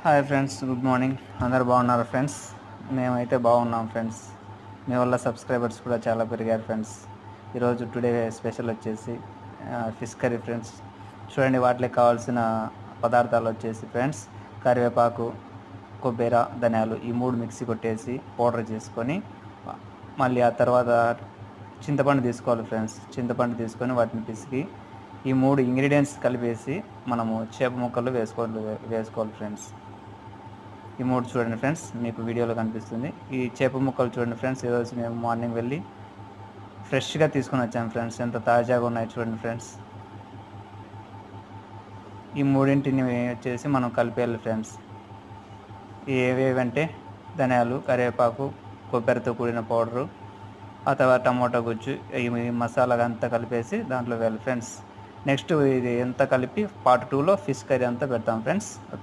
Hi friends, good morning. అందరు బాగున్నారు friends? మేమైతే బాగున్నాం ఫ్రెండ్స్. మీ వల్ల సబ్స్క్రైబర్స్ కూడా చాలా పెరిగారు ఫ్రెండ్స్. ఈరోజు టుడే స్పెషల్ వచ్చేసి ఫిష్ కర్రీ ఫ్రెండ్స్. చూడండి, వాటికి కావాల్సిన పదార్థాలు వచ్చేసి ఫ్రెండ్స్ కరివేపాకు, కొబ్బరి, ధనియాలు ఈ మూడు మిక్సీ కొట్టేసి పౌడర్ చేసుకొని, మళ్ళీ ఆ తర్వాత చింతపండు తీసుకోవాలి ఫ్రెండ్స్. చింతపండు తీసుకొని వాటిని పిసికి ఈ మూడు ఇంగ్రీడియంట్స్ కలిపేసి మనము చేప ముక్కలు వేసుకోవాలి ఫ్రెండ్స్. ఈ మూడు చూడండి ఫ్రెండ్స్, మీకు వీడియోలో కనిపిస్తుంది. ఈ చేప ముక్కలు చూడండి ఫ్రెండ్స్, ఈరోజు మేము మార్నింగ్ వెళ్ళి ఫ్రెష్గా తీసుకొని వచ్చాము ఫ్రెండ్స్. ఎంత తాజాగా ఉన్నాయి చూడండి ఫ్రెండ్స్. ఈ మూడింటిని వచ్చేసి మనం కలిపేయాలి ఫ్రెండ్స్. ఏవేవంటే ధనియాలు, కరివేపాకు, కొబ్బరితో కూడిన పౌడరు, ఆ తర్వాత టమోటా గుజ్జు, ఈ మసాలా అంతా కలిపేసి దాంట్లో వేయాలి ఫ్రెండ్స్. నెక్స్ట్ ఇది ఎంత కలిపి పార్ట్ 2లో ఫిష్ కర్రీ అంతా పెడతాం ఫ్రెండ్స్. ఓకే.